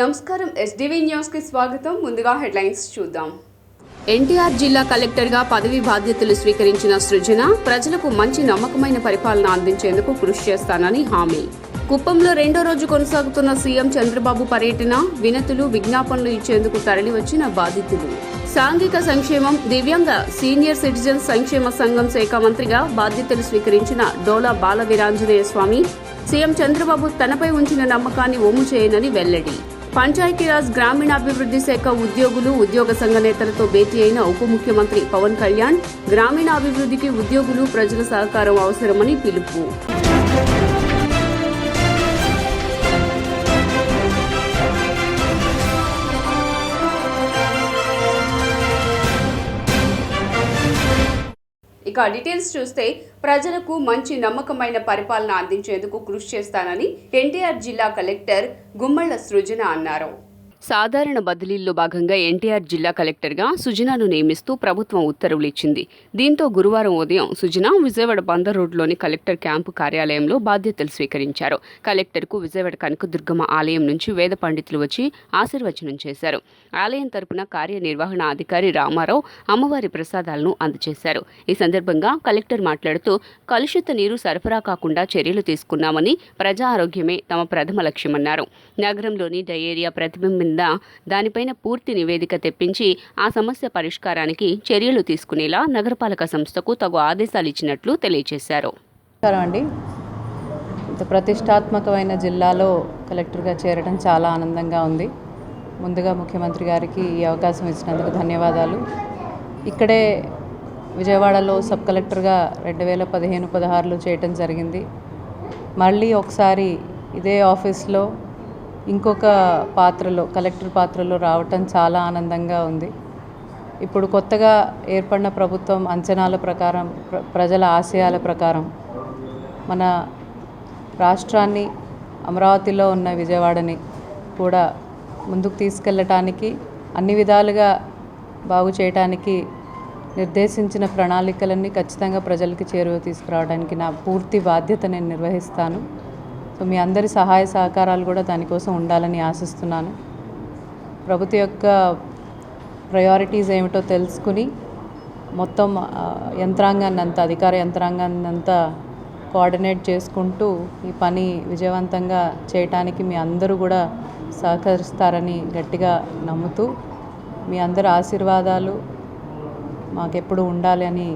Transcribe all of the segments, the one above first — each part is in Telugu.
నమస్కారం ఎస్డివి న్యూస్ కి స్వాగతం. ముందుగా హెడ్లైన్స్ చూద్దాం. ఎన్టీఆర్ జిల్లా కలెక్టర్గా పదవి బాధ్యతలు స్వీకరించిన సృజన ప్రజలకు మంచి నమ్మకమైన పరిపాలన అందించేందుకు కృషి చేస్తానని హామీ. కుప్పంలో రెండో రోజు కొనసాగుతున్న సీఎం చంద్రబాబు పర్యటన, వినతులు, విజ్ఞాపనలు ఇచ్చేందుకు తరలివచ్చిన బాధితులు. సాంఘిక సంక్షేమం, దివ్యాంగ సీనియర్ సిటిజన్స్ సంక్షేమ సంఘం శాఖ మంత్రిగా బాధ్యతలు స్వీకరించిన డోలా బాల వీరాంజనేయ స్వామి సీఎం చంద్రబాబు తనపై ఉంచిన నమ్మకాన్ని ఒమ్ము చేయనని వెల్లడి. పంచాయతీరాజ్ గ్రామీణాభివృద్ధి శాఖ ఉద్యోగులు, ఉద్యోగ సంఘ నేతలతో భేటీ అయిన ఉప ముఖ్యమంత్రి పవన్ కళ్యాణ్ గ్రామీణాభివృద్ధికి ఉద్యోగులు, ప్రజల సహకారం అవసరమని పిలుపు. ఇక డీటెయిల్స్ చూస్తే, ప్రజలకు మంచి నమ్మకమైన పరిపాలన అందించేందుకు కృషి చేస్తానని ఎన్టీఆర్ జిల్లా కలెక్టర్ గుమ్మళ్ల సృజన అన్నారు. సాధారణ బదిలీల్లో భాగంగా ఎన్టీఆర్ జిల్లా కలెక్టర్గా సుజనాను నియమిస్తూ ప్రభుత్వం ఉత్తర్వులు ఇచ్చింది. దీంతో గురువారం ఉదయం సుజన విజయవాడ బందర్ రోడ్లోని కలెక్టర్ క్యాంపు కార్యాలయంలో బాధ్యతలు స్వీకరించారు. కలెక్టర్కు విజయవాడ కనకదుర్గమ్మ ఆలయం నుంచి వేద పండితులు వచ్చి ఆశీర్వచనం చేశారు. ఆలయం తరపున కార్యనిర్వహణ అధికారి రామారావు అమ్మవారి ప్రసాదాలను అందజేశారు. ఈ సందర్భంగా కలెక్టర్ మాట్లాడుతూ, కలుషిత నీరు సరఫరా కాకుండా చర్యలు తీసుకున్నామని, ప్రజా ఆరోగ్యమే తమ ప్రథమ లక్ష్యమన్నారు. నగరంలోని డయేరియా ప్రతిబింబించిన దానిపైన పూర్తి నివేదిక తెప్పించి ఆ సమస్య పరిష్కారానికి చర్యలు తీసుకునేలా నగరపాలక సంస్థకు తగు ఆదేశాలు ఇచ్చినట్లు తెలియజేశారు. ఇంత ప్రతిష్టాత్మకమైన జిల్లాలో కలెక్టర్గా చేరడం చాలా ఆనందంగా ఉంది. ముందుగా ముఖ్యమంత్రి గారికి ఈ అవకాశం ఇచ్చినందుకు ధన్యవాదాలు. ఇక్కడే విజయవాడలో సబ్ కలెక్టర్గా 2015-16లో చేయటం జరిగింది. మళ్ళీ ఒకసారి ఇదే ఆఫీస్లో ఇంకొక పాత్రలో, కలెక్టర్ పాత్రలో రావటం చాలా ఆనందంగా ఉంది. ఇప్పుడు కొత్తగా ఏర్పడిన ప్రభుత్వం అంచనాల ప్రకారం, ప్రజల ఆశయాల ప్రకారం మన రాష్ట్రాన్ని, అమరావతిలో ఉన్న విజయవాడని కూడా ముందుకు తీసుకెళ్ళటానికి, అన్ని విధాలుగా బాగు చేయడానికి నిర్దేశించిన ప్రణాళికలన్నీ ఖచ్చితంగా ప్రజలకి చేరువ తీసుకురావడానికి నా పూర్తి బాధ్యత నేను నిర్వహిస్తాను. సో మీ అందరి సహాయ సహకారాలు కూడా దానికోసం ఉండాలని ఆశిస్తున్నాను. ప్రభుత్వం యొక్క ప్రయారిటీస్ ఏమిటో తెలుసుకుని మొత్తం యంత్రాంగాన్ని అంతా, అధికార యంత్రాంగాన్ని అంతా కోఆర్డినేట్ చేసుకుంటూ ఈ పని విజయవంతంగా చేయటానికి మీ అందరూ కూడా సహకరిస్తారని గట్టిగా నమ్ముతూ, మీ అందరి ఆశీర్వాదాలు మాకెప్పుడు ఉండాలి అని.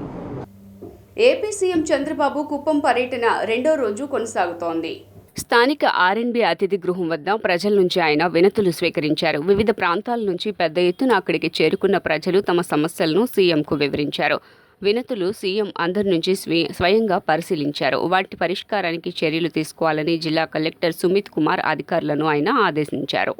ఏపీ సీఎం చంద్రబాబు కుప్పం పర్యటన రెండో రోజు కొనసాగుతోంది. స్థానిక ఆర్ఎన్బి అతిథి గృహం వద్ద ప్రజల నుంచి ఆయన వినతులు స్వీకరించారు. వివిధ ప్రాంతాల నుంచి పెద్ద ఎత్తున అక్కడికి చేరుకున్న ప్రజలు తమ సమస్యలను సీఎంకు వివరించారు. వినతులు సీఎం అందరి నుంచి స్వయంగా పరిశీలించారు. వాటి పరిష్కారానికి చర్యలు తీసుకోవాలని జిల్లా కలెక్టర్ సుమిత్ కుమార్ అధికారులను ఆయన ఆదేశించారు.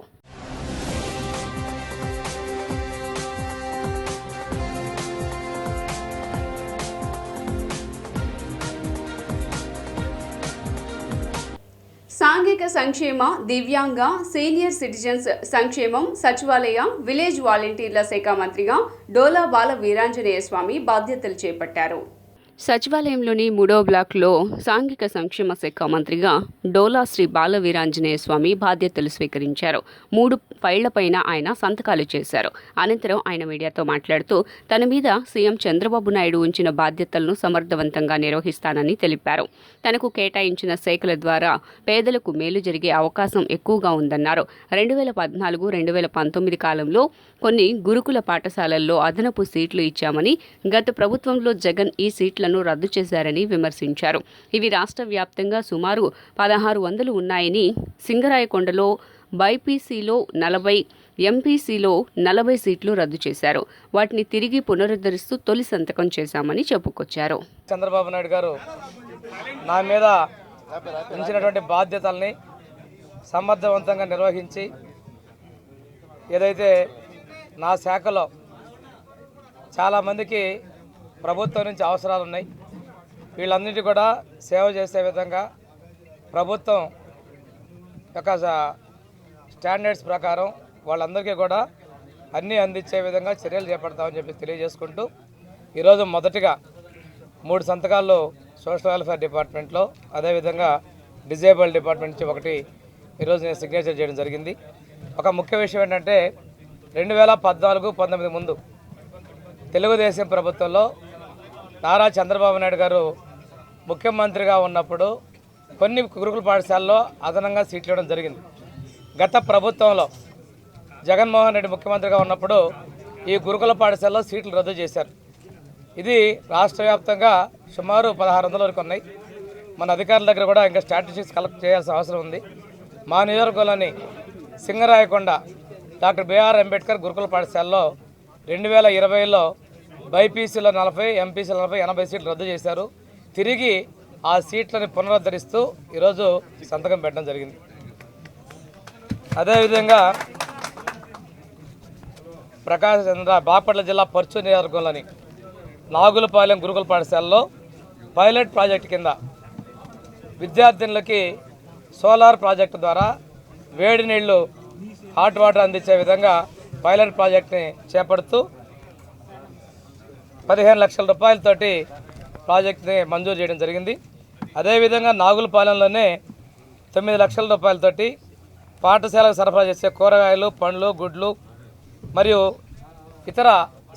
సాంఘిక సంక్షేమ, దివ్యాంగ సీనియర్ సిటిజన్స్ సంక్షేమం, సచివాలయ, విలేజ్ వాలంటీర్ల శాఖ మంత్రిగా డోలా బాల వీరాంజనేయ స్వామి బాధ్యతలు చేపట్టారు. సచివాలయంలోని 3వ బ్లాక్లో సాంఘిక సంక్షేమ శాఖ మంత్రిగా డోలా శ్రీ బాల వీరాంజనేయ స్వామి బాధ్యతలు స్వీకరించారు. 3 ఫైళ్లపైన ఆయన సంతకాలు చేశారు. అనంతరం ఆయన మీడియాతో మాట్లాడుతూ, తన మీద సీఎం చంద్రబాబు నాయుడు ఉంచిన బాధ్యతలను సమర్థవంతంగా నిర్వహిస్తానని తెలిపారు. తనకు కేటాయించిన శాఖల ద్వారా పేదలకు మేలు జరిగే అవకాశం ఎక్కువగా ఉందన్నారు. 2014-2019 కాలంలో కొన్ని గురుకుల పాఠశాలల్లో అదనపు సీట్లు ఇచ్చామని, గత ప్రభుత్వంలో జగన్ ఈ సీట్లను రద్దు చేశారని విమర్శించారు. ఇవి రాష్ట్ర వ్యాప్తంగా సుమారు 1600 ఉన్నాయని, సింగరాయకొండలో బైపీసీలో 40, ఎంపీసీలో 40 సీట్లు రద్దు చేశారు. వాటిని తిరిగి పునరుద్ధరిస్తూ తొలి సంతకం చేశామని చెప్పుకొచ్చారు. చంద్రబాబు నాయుడు గారు నా మీద ఉంచినటువంటి బాధ్యతల్ని సమర్థవంతంగా నిర్వహించి, ఏదైతే నా శాఖలో చాలామందికి ప్రభుత్వం నుంచి అవసరాలు ఉన్నాయి, వీళ్ళందరికీ కూడా సేవ చేసే విధంగా ప్రభుత్వం యొక్క స్టాండర్డ్స్ ప్రకారం వాళ్ళందరికీ కూడా అన్నీ అందించే విధంగా చర్యలు చేపడతామని చెప్పి తెలియజేసుకుంటూ, ఈరోజు మొదటిగా 3 సంతకాల్లో సోషల్ వెల్ఫేర్ డిపార్ట్మెంట్లో, అదేవిధంగా డిజేబుల్ డిపార్ట్మెంట్ నుంచి ఒకటి ఈరోజు నేను సిగ్నేచర్ చేయడం జరిగింది. ఒక ముఖ్య విషయం ఏంటంటే 2014-19 ముందు తెలుగుదేశం ప్రభుత్వంలో నారా చంద్రబాబు నాయుడు గారు ముఖ్యమంత్రిగా ఉన్నప్పుడు కొన్ని గురుకుల పాఠశాలలో అదనంగా సీట్లు ఇవ్వడం జరిగింది. గత ప్రభుత్వంలో జగన్మోహన్ రెడ్డి ముఖ్యమంత్రిగా ఉన్నప్పుడు ఈ గురుకుల పాఠశాలలో సీట్లు రద్దు చేశారు. ఇది రాష్ట్ర వ్యాప్తంగా సుమారు 1600 వరకు ఉన్నాయి. మన అధికారుల దగ్గర కూడా ఇంకా స్టాటిస్టిక్స్ కలెక్ట్ చేయాల్సిన అవసరం ఉంది. మా నియోజకవర్గంలోని సింగరాయకొండ డాక్టర్ బిఆర్ అంబేద్కర్ గురుకుల పాఠశాలలో 2020లో బైపీసీలో 40, ఎంపీసీలో 40, 80 సీట్లు రద్దు చేశారు. తిరిగి ఆ సీట్లను పునరుద్ధరిస్తూ ఈరోజు సంతకం పెట్టడం జరిగింది. అదేవిధంగా బాపట్ల జిల్లా పర్చూరు నియోజకవర్గంలోని నాగులపాలెం గురుకుల పాఠశాలలో పైలట్ ప్రాజెక్టు కింద విద్యార్థినులకి సోలార్ ప్రాజెక్టు ద్వారా వేడి నీళ్లు హాట్ వాటర్ అందించే విధంగా పైలట్ ప్రాజెక్ట్ని చేపడుతూ 15 లక్షల రూపాయలతోటి ప్రాజెక్ట్ని మంజూరు చేయడం జరిగింది. అదేవిధంగా నాగులపాలెంలోనే 9 లక్షల రూపాయలతోటి పాఠశాలకు సరఫరా చేసే కూరగాయలు, పండ్లు, గుడ్లు మరియు ఇతర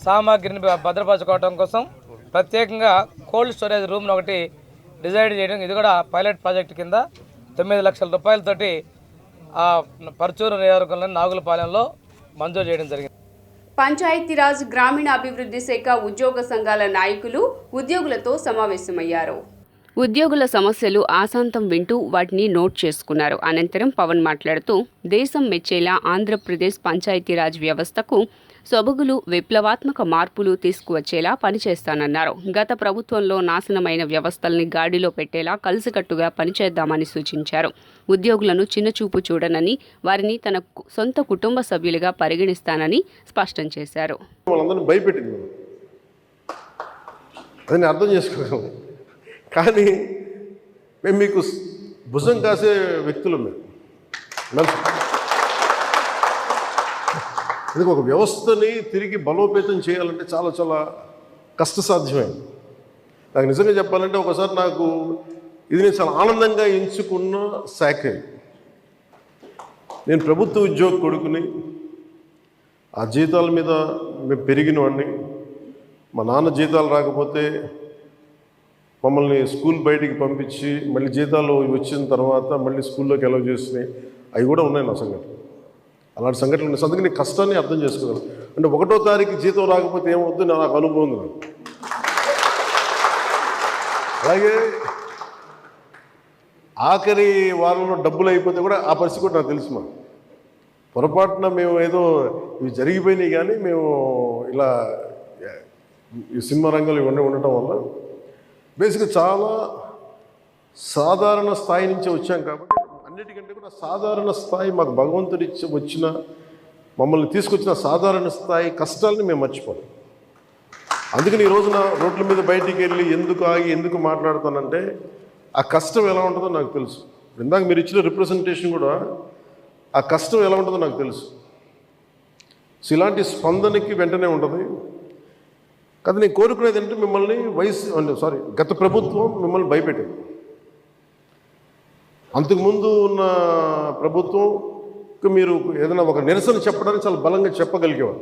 సామాగ్రిని భద్రపరచుకోవడం కోసం ప్రత్యేకంగా కోల్డ్ స్టోరేజ్ రూమ్ను ఒకటి డిజైన్ చేయడం, ఇది కూడా పైలట్ ప్రాజెక్టు కింద 9 లక్షల రూపాయలతోటి పర్చూరు నియోజకవర్గంలోని నాగులపాలెంలో మంజూరు చేయడం జరిగింది. పంచాయతీరాజ్ గ్రామీణాభివృద్ధి శాఖ ఉద్యోగ సంఘాల నాయకులు ఉద్యోగులతో సమావేశమయ్యారు. ఉద్యోగుల సమస్యలు ఆశాంతం వింటూ వాటిని నోట్ చేసుకున్నారు. అనంతరం పవన్ మాట్లాడుతూ దేశం మెచ్చేలా ఆంధ్రప్రదేశ్ పంచాయతీరాజ్ వ్యవస్థకు సొబగులు, విప్లవాత్మక మార్పులు తీసుకువచ్చేలా పనిచేస్తానన్నారు. గత ప్రభుత్వంలో నాశనమైన వ్యవస్థల్ని గాడిలో పెట్టేలా కలిసికట్టుగా పనిచేద్దామని సూచించారు. ఉద్యోగులను చిన్నచూపు చూడనని, వారిని తన సొంత కుటుంబ సభ్యులుగా పరిగణిస్తానని స్పష్టం చేశారు. కానీ మేము మీకు భుజం కాసే వ్యక్తులు. ఇది ఒక వ్యవస్థని తిరిగి బలోపేతం చేయాలంటే చాలా చాలా కష్టసాధ్యమైంది. నాకు నిజంగా చెప్పాలంటే ఒకసారి నాకు ఇది నేను చాలా ఆనందంగా ఎంచుకున్న శాఖ. నేను ప్రభుత్వ ఉద్యోగ కొడుకుని, ఆ జీతాల మీద మేము పెరిగిన వాడిని. మా నాన్న జీతాలు రాకపోతే మమ్మల్ని స్కూల్ బయటికి పంపించి మళ్ళీ జీతాలు వచ్చిన తర్వాత మళ్ళీ స్కూల్లోకి అలౌ చేసినాయి. అవి కూడా ఉన్నాయి నా సంఘటన. అలాంటి సంఘటనలు ఉన్నాయి. అందుకే నేను కష్టాన్ని అర్థం చేసుకోగలను. అంటే 1వ తారీఖు జీతం రాకపోతే ఏమవుద్దు నాకు అనుభవం ఉంది. అలాగే ఆఖరి వారంలో డబ్బులు అయిపోతే కూడా ఆ పరిస్థితి కూడా నాకు తెలుసు. మాకు పొరపాటున మేము ఏదో ఇవి జరిగిపోయినాయి, కానీ మేము ఇలా ఈ సినిమా రంగంలో ఇవన్నీ ఉండటం వల్ల బేసిక్గా చాలా సాధారణ స్థాయి నుంచి వచ్చాం. కాబట్టి అన్నిటికంటే కూడా సాధారణ స్థాయి మాకు భగవంతుడి వచ్చిన మమ్మల్ని తీసుకొచ్చిన సాధారణ స్థాయి కష్టాలని మేము మర్చిపోం. అందుకని ఈ రోజున రోడ్ల మీద బయటికి వెళ్ళి ఎందుకు ఆగి ఎందుకు మాట్లాడుతానంటే ఆ కష్టం ఎలా ఉంటుందో నాకు తెలుసు. ఇందాక మీరు ఇచ్చిన రిప్రజెంటేషన్ కూడా ఆ కష్టం ఎలా ఉంటుందో నాకు తెలుసు. సో ఇలాంటి స్పందనకి వెంటనే ఉంటుంది. కదా నేను కోరుకునేది అంటే మిమ్మల్ని గత ప్రభుత్వం మిమ్మల్ని భయపెట్టింది. అంతకుముందు ఉన్న ప్రభుత్వం మీరు ఏదైనా ఒక నిరసన చెప్పడానికి చాలా బలంగా చెప్పగలిగేవారు.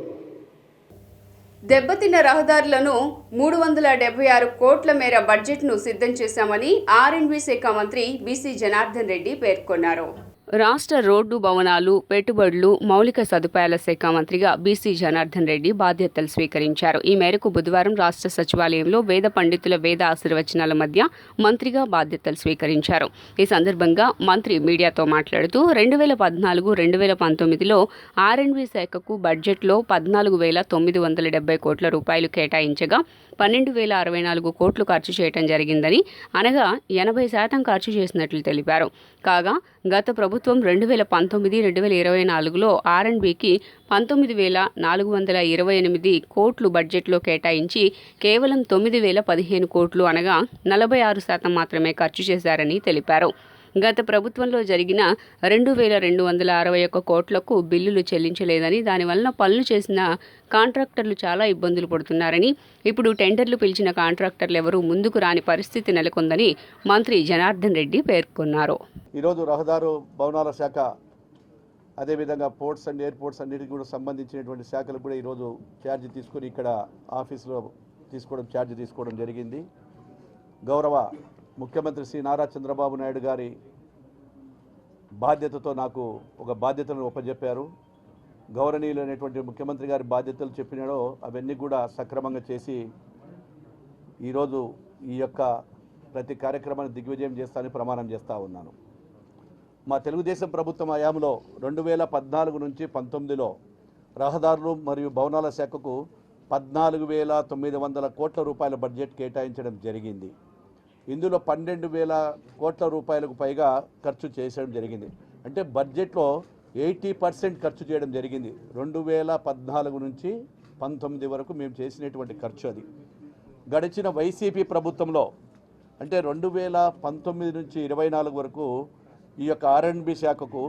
దెబ్బతిన్న రహదారులను 376 కోట్ల మేర బడ్జెట్ను సిద్ధం చేశామని ఆర్ఎండ్బి శాఖ మంత్రి బీసీ జనార్దన్ రెడ్డి పేర్కొన్నారు. రాష్ట్ర రోడ్డు, భవనాలు, పెట్టుబడులు, మౌలిక సదుపాయాల శాఖ మంత్రిగా బీసీ జనార్దన్ రెడ్డి బాధ్యతలు స్వీకరించారు. ఈ మేరకు బుధవారం రాష్ట్ర సచివాలయంలో వేద పండితుల వేద ఆశీర్వచనాల మధ్య మంత్రిగా బాధ్యతలు స్వీకరించారు. ఈ సందర్భంగా మంత్రి మీడియాతో మాట్లాడుతూ 2014-2019లో ఆర్ఎండ్బి శాఖకు బడ్జెట్లో 14,970 కోట్ల రూపాయలు కేటాయించగా 12,064 కోట్లు ఖర్చు చేయడం జరిగిందని, అనగా 80% ఖర్చు చేసినట్లు తెలిపారు. కాగా గత ప్రభుత్వం 2019-2024లో ఆర్ఎండ్బికి 19,428 కోట్లు బడ్జెట్లో కేటాయించి కేవలం 9,015 కోట్లు, అనగా 46% మాత్రమే ఖర్చు చేశారని తెలిపారు. గత ప్రభుత్వంలో జరిగిన 2,261 కోట్లకు బిల్లులు చెల్లించలేదని, దానివల్ల పనులు చేసిన కాంట్రాక్టర్లు చాలా ఇబ్బందులు పడుతున్నారని, ఇప్పుడు టెండర్లు పిలిచిన కాంట్రాక్టర్లు ఎవరూ ముందుకు రాని పరిస్థితి నెలకొందని మంత్రి జనార్దన్ రెడ్డి పేర్కొన్నారు. ఈరోజు రహదారు భవనాల శాఖ అదేవిధంగా పోర్ట్స్ అండ్ ఎయిర్పోర్ట్స్ అన్నిటికీ కూడా సంబంధించినటువంటి శాఖలకు కూడా ఈరోజు ఛార్జ్ తీసుకొని ఇక్కడ ఆఫీసులో ఛార్జ్ తీసుకోవడం జరిగింది. గౌరవ ముఖ్యమంత్రి శ్రీ నారా చంద్రబాబు నాయుడు గారి బాధ్యతతో నాకు ఒక బాధ్యతను ఒప్పజెప్పారు. గౌరవనీయులైనటువంటి ముఖ్యమంత్రి గారి బాధ్యతలు చెప్పినాడో అవన్నీ కూడా సక్రమంగా చేసి ఈరోజు ఈ యొక్క ప్రతి కార్యక్రమాన్ని దిగ్విజయం చేస్తానని ప్రమాణం చేస్తూ ఉన్నాను. మా తెలుగుదేశం ప్రభుత్వం హయాంలో 2014 నుంచి 19లో రహదారులు మరియు భవనాల శాఖకు 14,900 కోట్ల రూపాయల బడ్జెట్ కేటాయించడం జరిగింది. ఇందులో 12,000 కోట్ల రూపాయలకు పైగా ఖర్చు చేయడం జరిగింది. అంటే బడ్జెట్లో 80% ఖర్చు చేయడం జరిగింది. 2014 నుంచి 19 వరకు మేము చేసినటువంటి ఖర్చు అది. గడిచిన వైసీపీ ప్రభుత్వంలో అంటే 2019 నుంచి 24 వరకు ఈ యొక్క R&B శాఖకు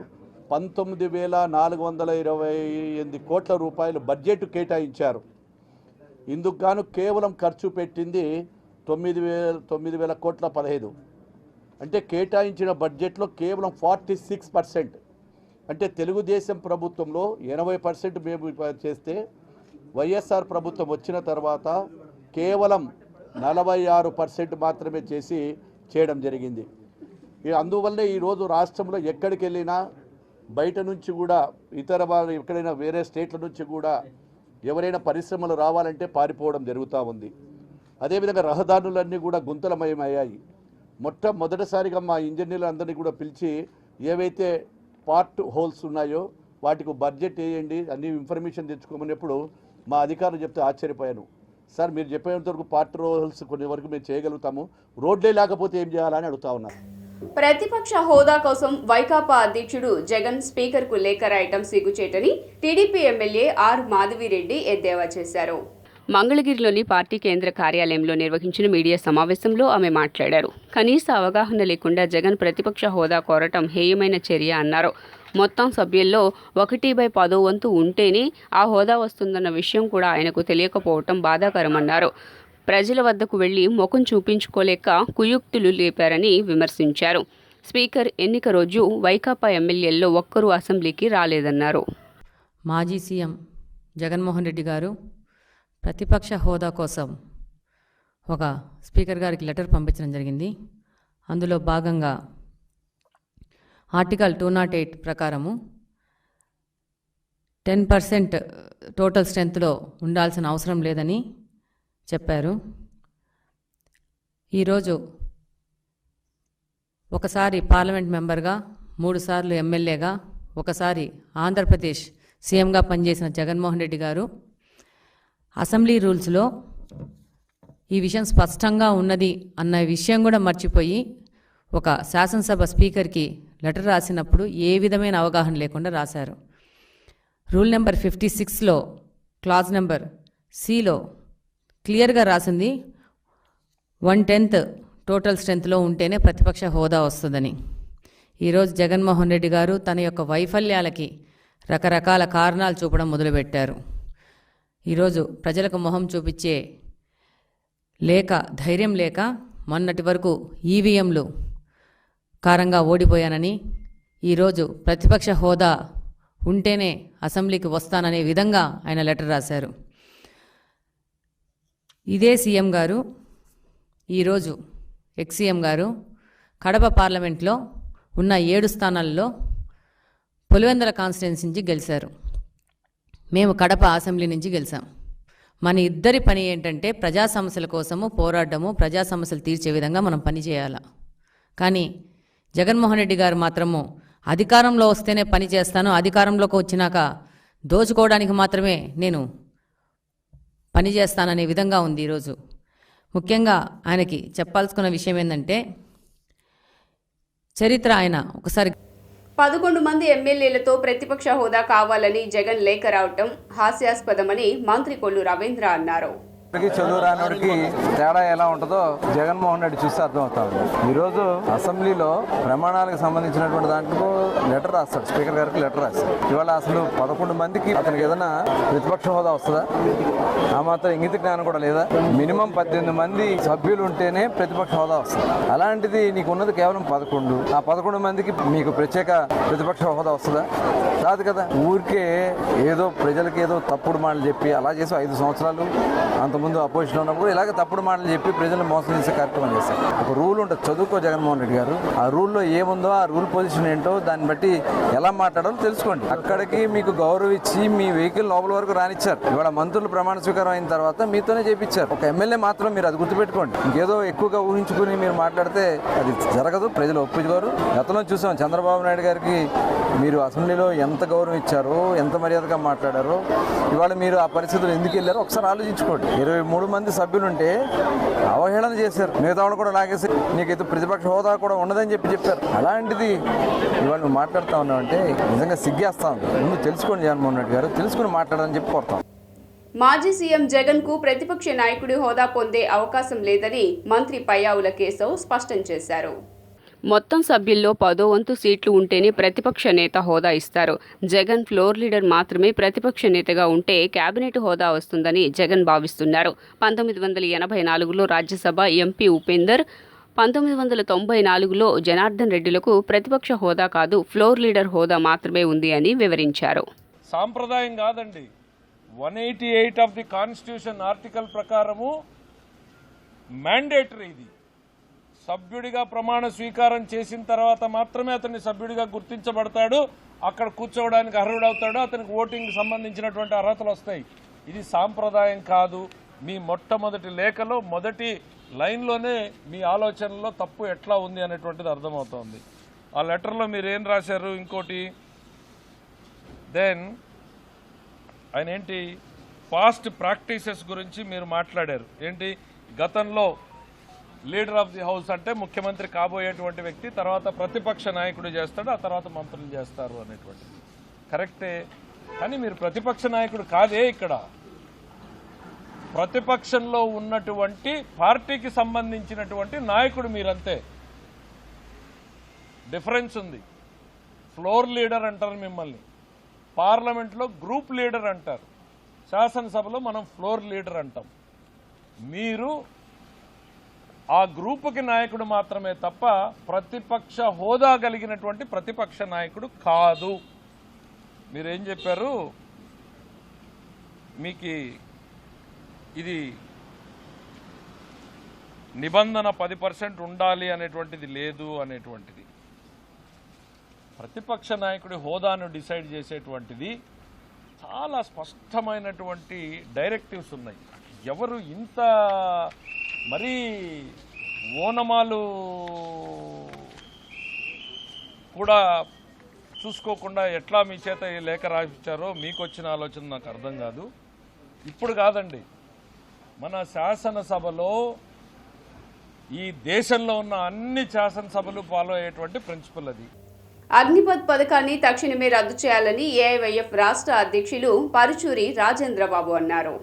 19,428 కోట్ల రూపాయలు బడ్జెట్ కేటాయించారు. ఇందుకు గాను కేవలం ఖర్చు పెట్టింది 9,000 కోట్ల 15. అంటే కేటాయించిన బడ్జెట్లో కేవలం 46%. అంటే తెలుగుదేశం ప్రభుత్వంలో 80% మేము చేస్తే వైఎస్ఆర్ ప్రభుత్వం వచ్చిన తర్వాత కేవలం 46% మాత్రమే చేయడం జరిగింది. అందువల్లే ఈరోజు రాష్ట్రంలో ఎక్కడికి వెళ్ళినా బయట నుంచి కూడా ఇతర వాళ్ళు ఎక్కడైనా వేరే స్టేట్ల నుంచి కూడా ఎవరైనా పరిశ్రమలు రావాలంటే పారిపోవడం జరుగుతూ ఉంది. అదేవిధంగా రహదారులన్నీ కూడా గుంతలమయమయ్యాయి. మొట్టమొదటిసారిగా మా ఇంజనీర్లు అందరినీ కూడా పిలిచి ఏవైతే పార్ట్ హోల్స్ ఉన్నాయో వాటికి బడ్జెట్ వేయండి అన్ని ఇన్ఫర్మేషన్ తెచ్చుకోమన్నప్పుడు మా అధికారులు చెప్తే ఆశ్చర్యపోయాను. సార్ మీరు చెప్పేంత వరకు పార్ట్ హోల్స్ కొన్ని వరకు మేము చేయగలుగుతాము, రోడ్లే లేకపోతే ఏం చేయాలని అడుగుతా ఉన్నారు. ప్రతిపక్ష హోదా కోసం వైకాపా అధ్యక్షుడు జగన్ స్పీకర్కు లేఖ రాయటం సిగ్గుచేటని టీడీపీ ఎమ్మెల్యే ఆర్ మాధవిరెడ్డి ఎద్దేవా చేశారు. మంగళగిరిలోని పార్టీ కేంద్ర కార్యాలయంలో నిర్వహించిన మీడియా సమావేశంలో ఆమె మాట్లాడారు. కనీస అవగాహన లేకుండా జగన్ ప్రతిపక్ష హోదా కోరటం హేయమైన చర్య అన్నారు. మొత్తం సభ్యుల్లో 1/10 వంతు ఉంటేనే ఆ హోదా వస్తుందన్న విషయం కూడా ఆయనకు తెలియకపోవటం బాధాకరమన్నారు. ప్రజల వద్దకు వెళ్లి ముఖం చూపించుకోలేక కుయుక్తులు లేపారని విమర్శించారు. స్పీకర్ ఎన్నిక రోజు వైకాపా ఎమ్మెల్యేల్లో ఒక్కరూ అసెంబ్లీకి రాలేదన్నారు. మాజీ సీఎం జగన్మోహన్ రెడ్డి గారు ప్రతిపక్ష హోదా కోసం ఒక స్పీకర్ గారికి లెటర్ పంపించడం జరిగింది. అందులో భాగంగా ఆర్టికల్ 208 ప్రకారము 10% టోటల్ స్ట్రెంత్లో ఉండాల్సిన అవసరం లేదని చెప్పారు. ఈరోజు ఒకసారి పార్లమెంట్ మెంబర్గా, 3 సార్లు ఎమ్మెల్యేగా, ఒకసారి ఆంధ్రప్రదేశ్ సీఎంగా పనిచేసిన జగన్మోహన్ రెడ్డి గారు అసెంబ్లీ రూల్స్లో ఈ విషయం స్పష్టంగా ఉన్నది అన్న విషయం కూడా మర్చిపోయి ఒక శాసనసభ స్పీకర్కి లెటర్ రాసినప్పుడు ఏ విధమైన అవగాహన లేకుండా రాశారు. రూల్ నెంబర్ 56లో క్లాజ్ నెంబర్ సిలో క్లియర్గా రాసింది 1/10 టోటల్ స్ట్రెంత్లో ఉంటేనే ప్రతిపక్ష హోదా వస్తుందని. ఈరోజు జగన్మోహన్ రెడ్డి గారు తన యొక్క వైఫల్యాలకి రకరకాల కారణాలు చూపడం మొదలుపెట్టారు. ఈరోజు ప్రజలకు మొహం చూపించే ధైర్యం లేక మొన్నటి వరకు ఈవీఎంలు కారంగా ఓడిపోయానని, ఈరోజు ప్రతిపక్ష హోదా ఉంటేనే అసెంబ్లీకి వస్తాననే విధంగా ఆయన లెటర్ రాశారు. ఇదే సీఎం గారు ఈరోజు ఎక్స్-సీఎం గారు కడప పార్లమెంట్లో ఉన్న 7 స్థానాల్లో పులివెందుల కాన్స్టిట్యున్సీ నుంచి గెలిచారు. మేము కడప అసెంబ్లీ నుంచి గెలిచాం. మన ఇద్దరి పని ఏంటంటే ప్రజా సమస్యల కోసము పోరాడము, ప్రజా సమస్యలు తీర్చే విధంగా మనం పని చేయాలి. కానీ జగన్మోహన్ రెడ్డి గారు మాత్రము అధికారంలో వస్తేనే పని చేస్తాను, అధికారంలోకి వచ్చినాక దోచుకోవడానికి మాత్రమే నేను పని చేస్తాననే విధంగా ఉంది. ఈరోజు ముఖ్యంగా ఆయనకి చెప్పాల్సుకున్న విషయం ఏంటంటే చరిత్ర ఆయన ఒకసారి 11 మంది ఎమ్మెల్యేలతో ప్రతిపక్ష హోదా కావాలని జగన్ లేఖ రావటం హాస్యాస్పదమని మంత్రి కొల్లు రవీంద్ర అన్నారు. చదువు రానివాడికి తేడా ఎలా ఉంటుందో జగన్మోహన్ రెడ్డి చూస్తే అర్థమవుతా ఉంది. ఈరోజు అసెంబ్లీలో ప్రమాణాలకు సంబంధించినటువంటి దాంట్లో లెటర్ రాస్తాడు, స్పీకర్ గారికి లెటర్ రాస్తాడు. ఇవాళ అసలు 11 మందికి అతనికి ఏదైనా ప్రతిపక్ష హోదా వస్తుందా? ఆ మాత్రం ఇంగిత జ్ఞానం కూడా లేదా? మినిమం 18 మంది సభ్యులు ఉంటేనే ప్రతిపక్ష హోదా వస్తుంది. అలాంటిది నీకు ఉన్నది కేవలం 11. ఆ 11 మందికి మీకు ప్రత్యేక ప్రతిపక్ష హోదా వస్తుందా? కాదు కదా. ఊరికే ఏదో ప్రజలకి ఏదో తప్పుడు మాటలు చెప్పి అలా చేసి 5 సంవత్సరాలు అంతకుముందు అపోజిషన్ ఉన్నప్పుడు ఇలాగ తప్పుడు మాటలు చెప్పి ప్రజలను మోసం చేసే కార్యక్రమం చేశారు. ఒక రూల్ ఉంటుంది, చదువుకో జగన్మోహన్ రెడ్డి గారు. ఆ రూల్లో ఏముందో ఆ రూల్ పొజిషన్ ఏంటో దాన్ని బట్టి ఎలా మాట్లాడాలో తెలుసుకోండి. అక్కడికి మీకు గౌరవం ఇచ్చి మీ వెహికల్ లోపల వరకు రానిచ్చారు. ఇవాళ మంత్రులు ప్రమాణ స్వీకారం అయిన తర్వాత మీతోనే చేపించారు. ఒక ఎమ్మెల్యే మాత్రం మీరు అది గుర్తుపెట్టుకోండి. ఇంకేదో ఎక్కువగా ఊహించుకుని మీరు మాట్లాడితే అది జరగదు, ప్రజలు ఒప్పుకోరు. గతంలో చూసాం చంద్రబాబు నాయుడు గారికి మీరు అసెంబ్లీలో ఎంత గౌరవం ఇచ్చారో, ఎంత మర్యాదగా మాట్లాడారో. ఇవాళ మీరు ఆ పరిస్థితులు ఎందుకు వెళ్ళారో ఒకసారి ఆలోచించుకోండి. 23 మంది సభ్యులుంటే అవహేళన చేశారు. మిగతా వాళ్ళు కూడా లాగేసి నీకైతే ప్రతిపక్ష హోదా కూడా ఉండదని చెప్పారు. అలాంటిది ఇవాళ నువ్వు మాట్లాడుతూ ఉన్నావు అంటే నిజంగా సిగ్గేస్తా ఉంది. ముందు తెలుసుకోండి జగన్మోహన్ రెడ్డి గారు, తెలుసుకుని మాట్లాడని చెప్పి కోరుతాం. మాజీ సీఎం జగన్ కు ప్రతిపక్ష నాయకుడి హోదా పొందే అవకాశం లేదని మంత్రి పయ్యావుల కేశవ్ స్పష్టం చేశారు. మొత్తం సభ్యుల్లో 10వ వంతు సీట్లు ఉంటేనే ప్రతిపక్ష నేత హోదా ఇస్తారు. జగన్ ఫ్లోర్ లీడర్ మాత్రమే ప్రతిపక్ష నేతగా ఉంటే కేబినెట్ హోదా వస్తుందని జగన్ భావిస్తున్నారు. 1984లో రాజ్యసభ ఎంపీ ఉపేందర్, 1994లో జనార్దన్ రెడ్డిలకు ప్రతిపక్ష హోదా కాదు, ఫ్లోర్ లీడర్ హోదా మాత్రమే ఉంది అని వివరించారు. సాంప్రదాయం కాదండి. 188 ఆఫ్ ది కాన్స్టిట్యూషన్ ఆర్టికల్ ప్రకారము మ్యాండేటరీ. ఇది సభ్యుడిగా ప్రమాణ స్వీకారం చేసిన తర్వాత మాత్రమే అతన్ని సభ్యుడిగా గుర్తించబడతాడు, అక్కడ కూర్చోవడానికి అర్హుడవుతాడు, అతనికి ఓటింగ్ సంబంధించినటువంటి అర్హతలు వస్తాయి. ఇది సాంప్రదాయం కాదు. మీ మొట్టమొదటి లేఖలో మొదటి లైన్లోనే మీ ఆలోచనలో తప్పు ఎట్లా ఉంది అనేటువంటిది అర్థమవుతోంది. ఆ లెటర్లో మీరు ఏం రాశారు? ఇంకోటి దెన్ ఆయన ఏంటి పాస్ట్ ప్రాక్టీసెస్ గురించి మీరు మాట్లాడారు. ఏంటి గతంలో లీడర్ ఆఫ్ ది హౌస్ అంటే ముఖ్యమంత్రి కాబోయేటువంటి వ్యక్తి, తర్వాత ప్రతిపక్ష నాయకుడు చేస్తాడు, ఆ తర్వాత మంత్రులు చేస్తారు అనేటువంటిది కరెక్టే. కానీ మీరు ప్రతిపక్ష నాయకుడు కాదే. ఇక్కడ ప్రతిపక్షంలో ఉన్నటువంటి పార్టీకి సంబంధించినటువంటి నాయకుడు మీరంతే. డిఫరెన్స్ ఉంది. ఫ్లోర్ లీడర్ అంటారు మిమ్మల్ని, పార్లమెంట్లో గ్రూప్ లీడర్ అంటారు, శాసనసభలో మనం ఫ్లోర్ లీడర్ అంటాం. మీరు ఆ గ్రూపుకి నాయకుడు మాత్రమే తప్ప ప్రతిపక్ష హోదా కలిగినటువంటి ప్రతిపక్ష నాయకుడు కాదు. మీరేం చెప్పారు? మీకు ఇది నిబంధన 10% ఉండాలి అనేటువంటిది లేదు అనేటువంటిది. ప్రతిపక్ష నాయకుడి హోదాను డిసైడ్ చేసేటువంటిది చాలా స్పష్టమైనటువంటి డైరెక్టివ్స్ ఉన్నాయి. ఎవరు ఇంత మరీ ఓనమాలు కూడా చూసుకోకుండా ఎట్లా మీ చేత ఈ లేఖ రాయించారో మీకు వచ్చిన ఆలోచన నాకు అర్థం కాదు. ఇప్పుడు కాదండి, మన శాసనసభలో ఈ దేశంలో ఉన్న అన్ని శాసనసభలు ఫాలో అయ్యేటువంటి ప్రిన్సిపల్ అది. అగ్నిపథ్ పథకాన్ని తక్షణమే రద్దు చేయాలని ఏఐవైఎఫ్ రాష్ట్ర అధ్యక్షులు పరుచూరి రాజేంద్రబాబు అన్నారు.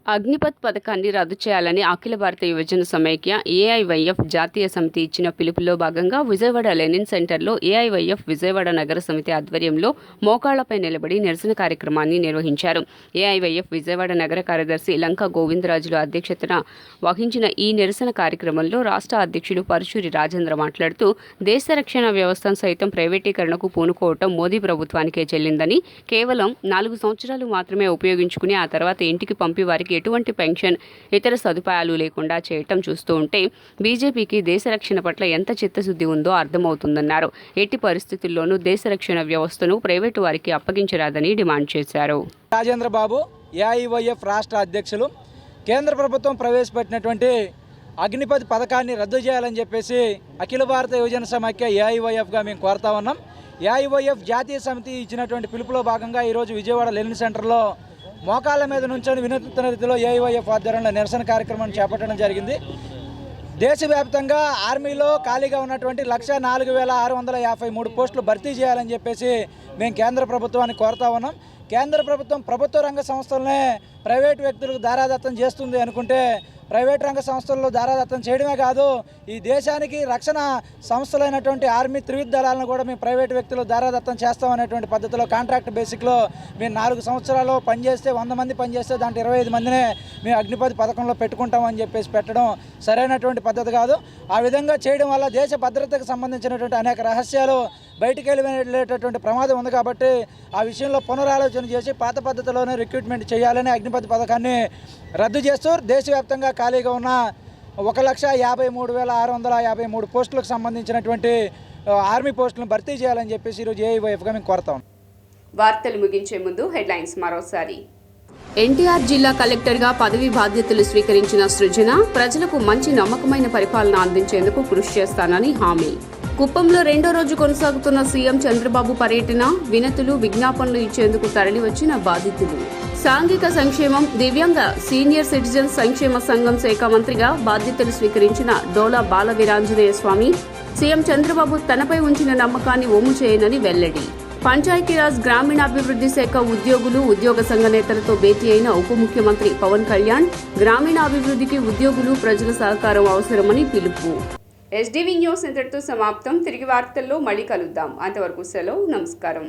అగ్నిపథ్ పథకాన్ని రద్దు చేయాలని అఖిల భారత యువజన సమైక్య ఏఐవైఎఫ్ జాతీయ సమితి ఇచ్చిన పిలుపులో భాగంగా విజయవాడ లెనిన్ సెంటర్లో ఏఐవైఎఫ్ విజయవాడ నగర సమితి ఆధ్వర్యంలో మోకాళ్లపై నిలబడి నిరసన కార్యక్రమాన్ని నిర్వహించారు. ఏఐవైఎఫ్ విజయవాడ నగర కార్యదర్శి లంక గోవిందరాజుల అధ్యక్షతన వహించిన ఈ నిరసన కార్యక్రమంలో రాష్ట్ర అధ్యక్షులు పరుచూరి రాజేంద్ర మాట్లాడుతూ దేశ రక్షణ వ్యవస్థను సైతం ప్రైవేటీకరణకు పూనుకోవటం మోదీ ప్రభుత్వానికే చెల్లిందని, కేవలం 4 సంవత్సరాలు మాత్రమే ఉపయోగించుకుని ఆ తర్వాత ఇంటికి పంపి వారికి ఎటువంటి పెన్షన్, ఇతర సదుపాయాలు లేకుండా చేయటం చూస్తూ ఉంటే బీజేపీకి దేశ రక్షణ పట్ల ఎంత చిత్తశుద్ధి ఉందో అర్థమవుతుందన్నారు. ఎట్టి పరిస్థితుల్లోనూ దేశ రక్షణ వ్యవస్థను ప్రైవేటు వారికి అప్పగించరాదని డిమాండ్ చేశారు. రాజేంద్రబాబు ఏఐవైఎఫ్ రాష్ట్ర అధ్యక్షులు కేంద్ర ప్రభుత్వం ప్రవేశపెట్టినటువంటి అగ్నిపథ్ పథకాన్ని రద్దు చేయాలని చెప్పేసి అఖిల భారత యువజన సమైక్య ఏఐవైఎఫ్గా మేము కోరుతా ఉన్నాం. ఏఐవైఎఫ్ జాతీయ సమితి ఇచ్చినటువంటి పిలుపులో భాగంగా ఈరోజు విజయవాడ లెనిన్ సెంటర్లో మోకాళ్ళ మీద నుంచొని వినూత్న రీతిలో ఏఐవైఎఫ్ ఆధ్వర్యంలో నిరసన కార్యక్రమాన్ని చేపట్టడం జరిగింది. దేశవ్యాప్తంగా ఆర్మీలో ఖాళీగా ఉన్నటువంటి 1,04,653 పోస్టులు భర్తీ చేయాలని చెప్పేసి మేము కేంద్ర ప్రభుత్వాన్ని కోరుతా ఉన్నాం. కేంద్ర ప్రభుత్వం ప్రభుత్వ రంగ సంస్థలనే ప్రైవేట్ వ్యక్తులకు దారాదత్తం చేస్తుంది అనుకుంటే ప్రైవేట్ రంగ సంస్థల్లో దారాదత్తం చేయడమే కాదు, ఈ దేశానికి రక్షణ సంస్థలైనటువంటి ఆర్మీ త్రివిధ దళాలను కూడా మేము ప్రైవేట్ వ్యక్తులు దారాదత్తం చేస్తామనేటువంటి పద్ధతిలో కాంట్రాక్ట్ బేసిక్లో మేము 4 సంవత్సరాలు పనిచేస్తే 100 మంది పనిచేస్తే దాంట్లో 25 మందినే మేము అగ్నిపథ్ పథకంలో పెట్టుకుంటామని చెప్పేసి పెట్టడం సరైనటువంటి పద్ధతి కాదు. ఆ విధంగా చేయడం వల్ల దేశ భద్రతకు సంబంధించినటువంటి అనేక రహస్యాలు బయటికి వెళ్ళేటటువంటి ప్రమాదం ఉంది. కాబట్టి ఆ విషయంలో పునరాలోచన చేసి పాత పద్ధతిలోనే రిక్రూట్మెంట్ చేయాలని అగ్నిపథ్ పథకాన్ని రద్దు చేస్తూ దేశవ్యాప్తంగా ఖాళీగా ఉన్న 1,53,653 పోస్టులకు సంబంధించినటువంటి ఆర్మీ పోస్టులను భర్తీ చేయాలని చెప్పేసి ఈరోజు ఏఐవైఎఫ్గా మేము కోరుతాం. వార్తలు ముగించే ముందు హెడ్లైన్స్ మరోసారి. ఎన్టీఆర్ జిల్లా కలెక్టర్గా పదవి బాధ్యతలు స్వీకరించిన సృజన ప్రజలకు మంచి నమ్మకమైన పరిపాలన అందించేందుకు కృషి చేస్తానని హామీ. కుప్పంలో 2వ రోజు కొనసాగుతున్న సీఎం చంద్రబాబు పర్యటన, వినతులు విజ్ఞాపనలు ఇచ్చేందుకు తరలివచ్చిన బాధితులు. సాంఘిక సంక్షేమం, దివ్యాంగ సీనియర్ సిటిజన్స్ సంక్షేమ సంఘం శాఖ మంత్రిగా బాధ్యతలు స్వీకరించిన డోలా బాల వీరాంజనేయ స్వామి సీఎం చంద్రబాబు తనపై ఉంచిన నమ్మకాన్ని ఒమ్ము చేయనని వెల్లడి. పంచాయతీరాజ్ గ్రామీణాభివృద్ధి శాఖ ఉద్యోగులు, ఉద్యోగ సంఘ నేతలతో భేటీ అయిన ఉప ముఖ్యమంత్రి పవన్ కళ్యాణ్ గ్రామీణాభివృద్ధికి ఉద్యోగులు, ప్రజల సహకారం అవసరమని పిలుపు. SDV న్యూస్ ఇంతటితో సమాప్తం. తిరిగి వార్తల్లో మళ్ళీ కలుద్దాం. అంతవరకు సెలవు. నమస్కారం.